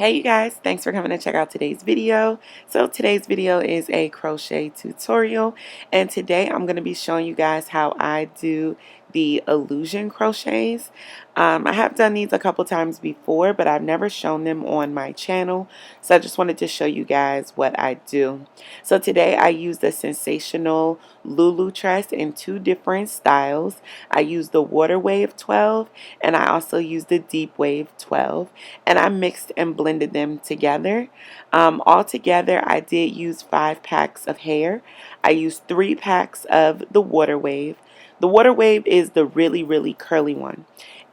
Hey you guys, thanks for coming to check out today's video. So today's video is a crochet tutorial, and today I'm going to be showing you guys how I do the illusion crochets. I have done these a couple times before, but I've never shown them on my channel, so I just wanted to show you guys what I do. So today I use the Sensational Lulutress in two different styles. I use the Water Wave 12 and I also use the Deep Wave 12, and I mixed and blended them together. All together I did use 5 packs of hair. I used 3 packs of the Water Wave. The Water Wave is the really curly one,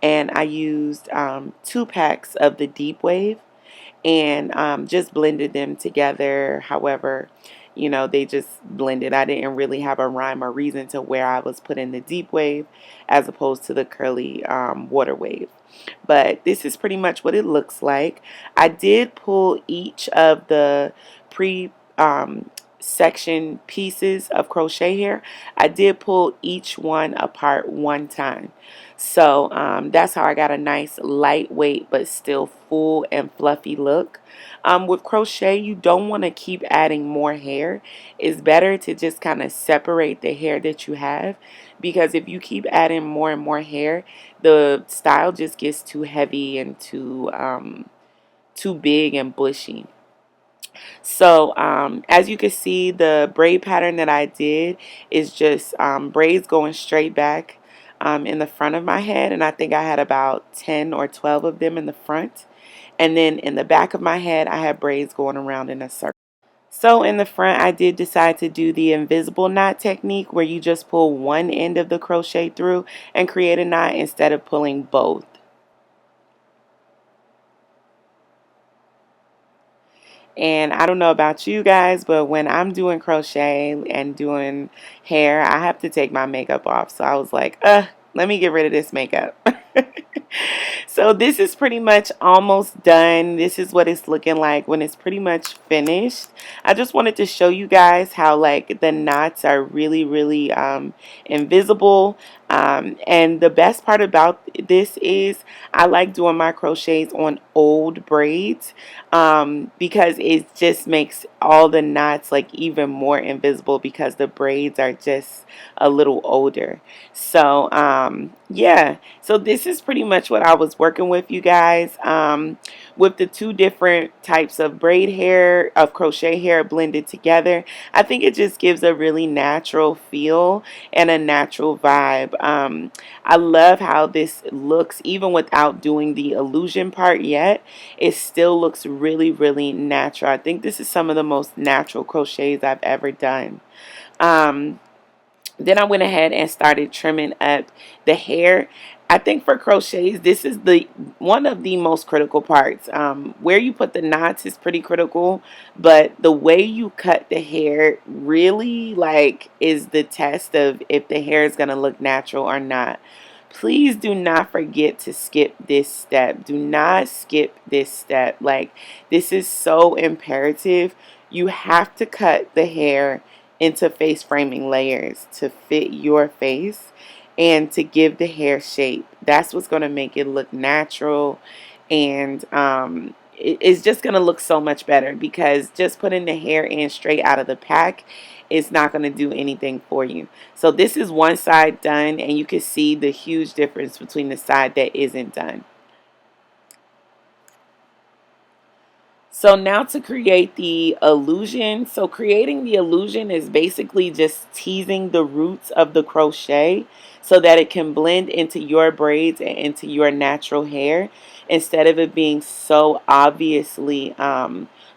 and I used 2 packs of the Deep Wave, and just blended them together. However, you know, they just blended. I didn't really have a rhyme or reason to where I was putting the Deep Wave as opposed to the curly Water Wave. But this is pretty much what it looks like. I did pull each of the pre section pieces of crochet here. I did pull each one apart one time. So that's how I got a nice lightweight but still full and fluffy look. With crochet, you don't want to keep adding more hair. It's better to just kind of separate the hair that you have, because if you keep adding more and more hair, the style just gets too heavy and too big and bushy. So as you can see, the braid pattern that I did is just braids going straight back in the front of my head, and I think I had about 10 or 12 of them in the front, and then in the back of my head I had braids going around in a circle. So in the front I did decide to do the invisible knot technique, where you just pull one end of the crochet through and create a knot instead of pulling both. And I don't know about you guys, but when I'm doing crochet and doing hair, I have to take my makeup off. So I was like, let me get rid of this makeup. So this is pretty much almost done. This is what it's looking like when it's pretty much finished. I just wanted to show you guys how like the knots are really invisible. And the best part about this is I like doing my crochets on old braids, because it just makes all the knots like even more invisible because the braids are just a little older. So yeah, so this is pretty much what I was working with, you guys, with the two different types of braid hair, of crochet hair blended together. I think it just gives a really natural feel and a natural vibe. I love how this looks even without doing the illusion part yet. It still looks really natural. I think this is some of the most natural crochets I've ever done. Then I went ahead and started trimming up the hair. I think for crochets, this is the one of the most critical parts. Where you put the knots is pretty critical, but the way you cut the hair really like is the test of if the hair is going to look natural or not. Please do not forget to skip this step. Do not skip this step. Like, this is so imperative. You have to cut the hair into face framing layers to fit your face and to give the hair shape. That's what's going to make it look natural, and it's just going to look so much better, because just putting the hair in straight out of the pack is not going to do anything for you. So this is one side done, and you can see the huge difference between the side that isn't done. So now to create the illusion. So creating the illusion is basically just teasing the roots of the crochet so that it can blend into your braids and into your natural hair, instead of it being so obviously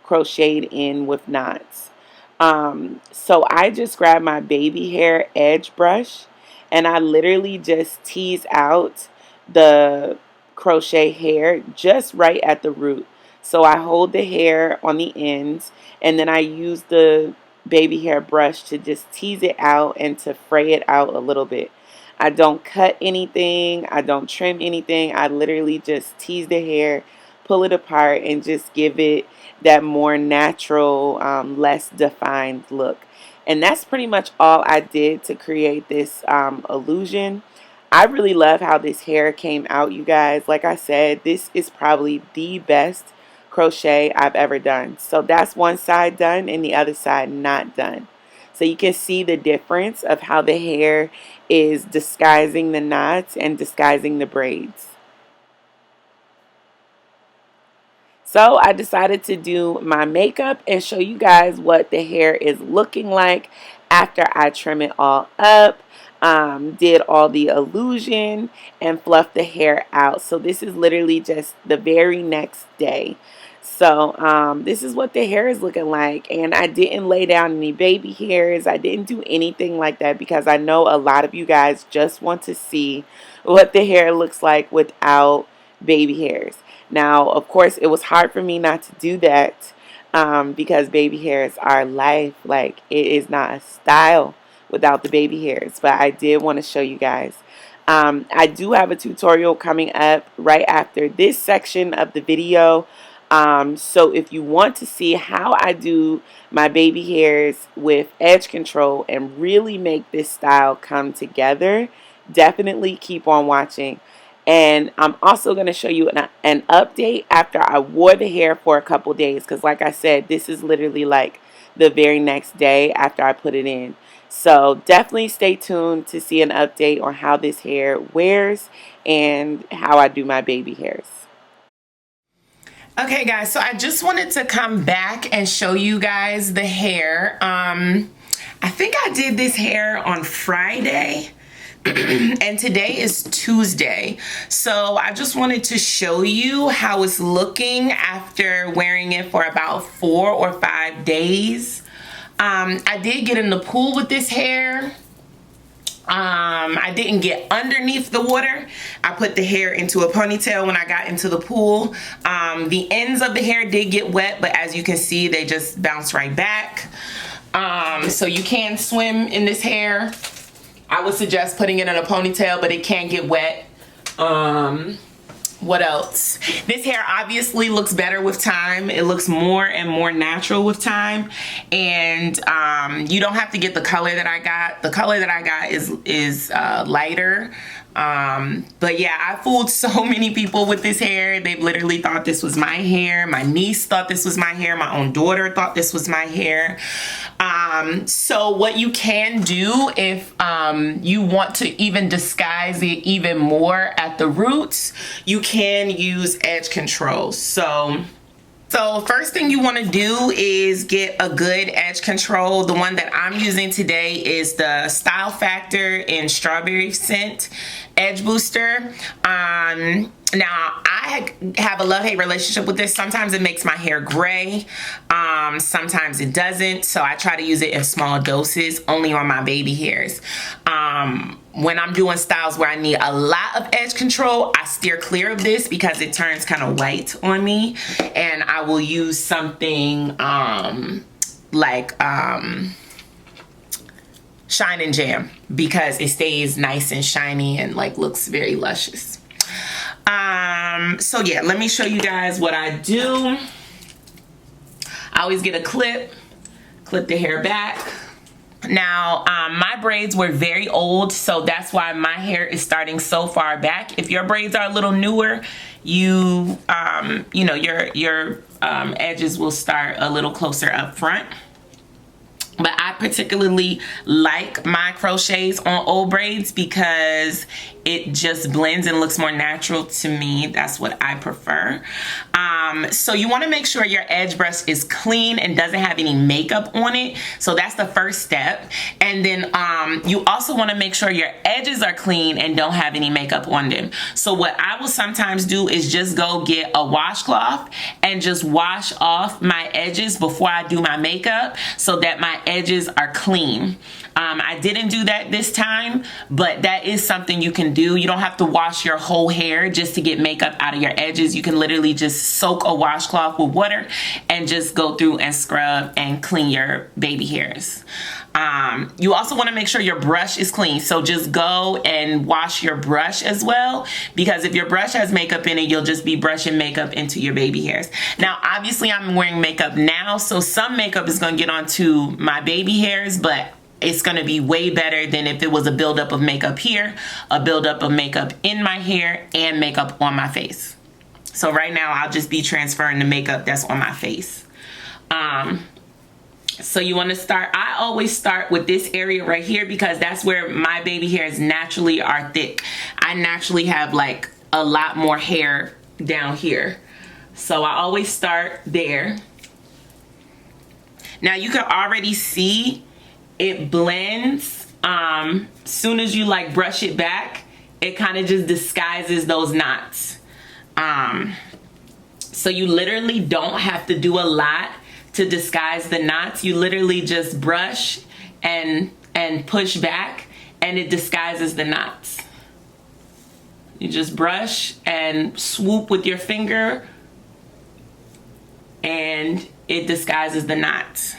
crocheted in with knots. So I just grabbed my baby hair edge brush and I literally just tease out the crochet hair just right at the root. So I hold the hair on the ends, and then I use the baby hair brush to just tease it out and to fray it out a little bit. I don't cut anything. I don't trim anything. I literally just tease the hair, pull it apart, and just give it that more natural, less defined look. And that's pretty much all I did to create this illusion. I really love how this hair came out, you guys. Like I said, this is probably the best crochet I've ever done. So that's one side done and the other side not done. So you can see the difference of how the hair is disguising the knots and disguising the braids. So I decided to do my makeup and show you guys what the hair is looking like after I trim it all up, did all the illusion, and fluffed the hair out. So this is literally just the very next day. So this is what the hair is looking like, and I didn't lay down any baby hairs. I didn't do anything like that because I know a lot of you guys just want to see what the hair looks like without baby hairs. Now, of course, it was hard for me not to do that because baby hairs are life. Like, it is not a style without the baby hairs. But I did want to show you guys. I do have a tutorial coming up right after this section of the video. So if you want to see how I do my baby hairs with edge control and really make this style come together, definitely keep on watching. And I'm also going to show you an update after I wore the hair for a couple days, because like I said, this is literally like the very next day after I put it in. So definitely stay tuned to see an update on how this hair wears and how I do my baby hairs. Okay guys, so I just wanted to come back and show you guys the hair. I think I did this hair on Friday. And today is Tuesday, so I just wanted to show you how it's looking after wearing it for about 4 or 5 days. I did get in the pool with this hair. I didn't get underneath the water. I put the hair into a ponytail when I got into the pool. The ends of the hair did get wet, but as you can see, they just bounced right back. So you can swim in this hair. I would suggest putting it in a ponytail, but it can get wet. What else? This hair obviously looks better with time. It looks more and more natural with time. And you don't have to get the color that I got. The color that I got is lighter. But yeah, I fooled so many people with this hair. They literally thought this was my hair. My niece thought this was my hair. My own daughter thought this was my hair. So what you can do if you want to even disguise it even more at the roots, you can use edge control. So first thing you want to do is get a good edge control. The one that I'm using today is the Style Factor in Strawberry Scent Edge Booster. Now I have a love-hate relationship with this. Sometimes it makes my hair gray. Sometimes it doesn't. So I try to use it in small doses, only on my baby hairs. When I'm doing styles where I need a lot of edge control, I steer clear of this because it turns kind of white on me, and I will use something like Shine and Jam because it stays nice and shiny and like looks very luscious. So yeah, let me show you guys what I do. I always get a clip the hair back. Now, my braids were very old, so that's why my hair is starting so far back. If your braids are a little newer, you know, your edges will start a little closer up front. But I particularly like my crochets on old braids because it just blends and looks more natural to me. That's what I prefer. So you want to make sure your edge brush is clean and doesn't have any makeup on it. So that's the first step. And then you also want to make sure your edges are clean and don't have any makeup on them. So what I will sometimes do is just go get a washcloth and just wash off my edges before I do my makeup so that my edges are clean. I didn't do that this time, but that is something you can do. You don't have to wash your whole hair just to get makeup out of your edges. You can literally just soak a washcloth with water and just go through and scrub and clean your baby hairs. You also want to make sure your brush is clean. So just go and wash your brush as well, because if your brush has makeup in it, you'll just be brushing makeup into your baby hairs. Now, obviously I'm wearing makeup now, so some makeup is going to get onto my baby hairs, but it's going to be way better than if it was a buildup of makeup here, a buildup of makeup in my hair, and makeup on my face. So right now I'll just be transferring the makeup that's on my face. So you want to start, I always start with this area right here because that's where my baby hairs naturally are thick. I naturally have like a lot more hair down here. So I always start there. Now you can already see it blends. Soon as you like brush it back, it kind of just disguises those knots. So you literally don't have to do a lot to disguise the knots. You literally just brush and push back and it disguises the knots. You just brush and swoop with your finger and it disguises the knots.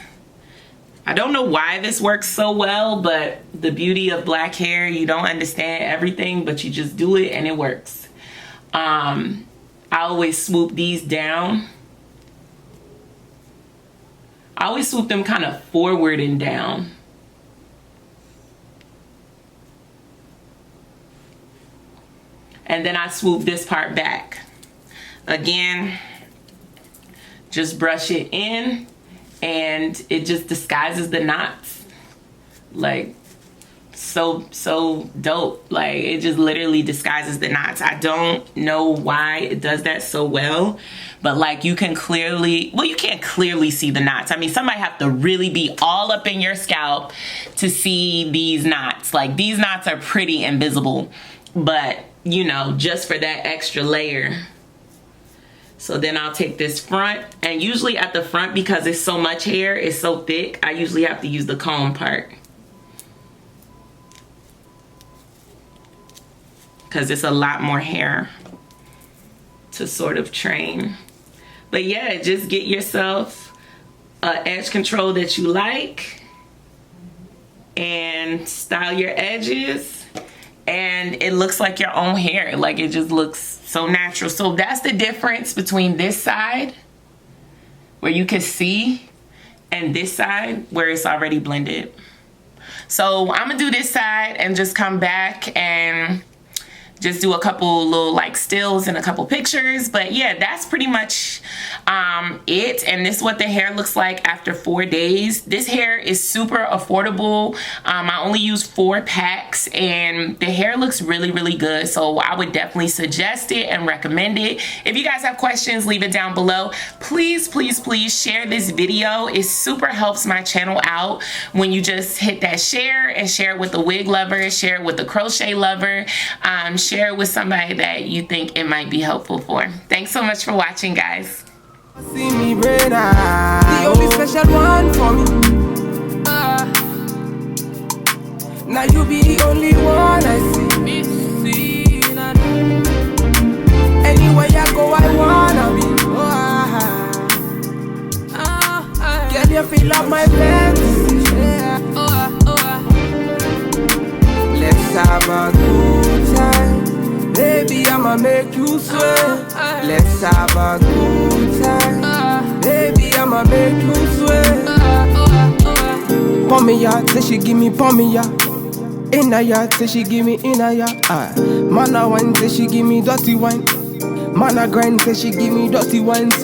I don't know why this works so well, but the beauty of black hair, you don't understand everything, but you just do it and it works. I always swoop these down. I always swoop them kind of forward and down. And then I swoop this part back. Again, just brush it in and it just disguises the knots. Like, so dope. Like, it just literally disguises the knots. I don't know why it does that so well, but like you can clearly, well, you can't clearly see the knots. I mean, somebody have to really be all up in your scalp to see these knots. Like, these knots are pretty invisible, but you know, just for that extra layer. So then I'll take this front, and usually at the front, because it's so much hair, it's so thick, I usually have to use the comb part. Because it's a lot more hair to sort of train. But yeah, just get yourself an edge control that you like and style your edges, and it looks like your own hair. Like, it just looks so natural. So that's the difference between this side where you can see and this side where it's already blended. So I'm gonna do this side and just come back and just do a couple little like stills and a couple pictures. But yeah, that's pretty much it. And this is what the hair looks like after 4 days. This hair is super affordable. I only use 4 packs and the hair looks really, really good. So I would definitely suggest it and recommend it. If you guys have questions, leave it down below. Please, please, please share this video. It super helps my channel out when you just hit that share and share it with the wig lover, share it with the crochet lover, share it with somebody that you think it might be helpful for. Thanks so much for watching, guys. See me brain, the only special one for me. Now you be the only one I see. Anywhere I go, I wanna be. Girl, you feel like my fantasy. Let's have a good time, baby, I'ma make you sweat. Let's have a good time, baby, I'ma make you sweat. Pommy ya, say she give me pommy ya. Inna ya, say she give me inna ya. Man a wine, say she give me dirty wine. Man a grind, say she give me dirty wine. Say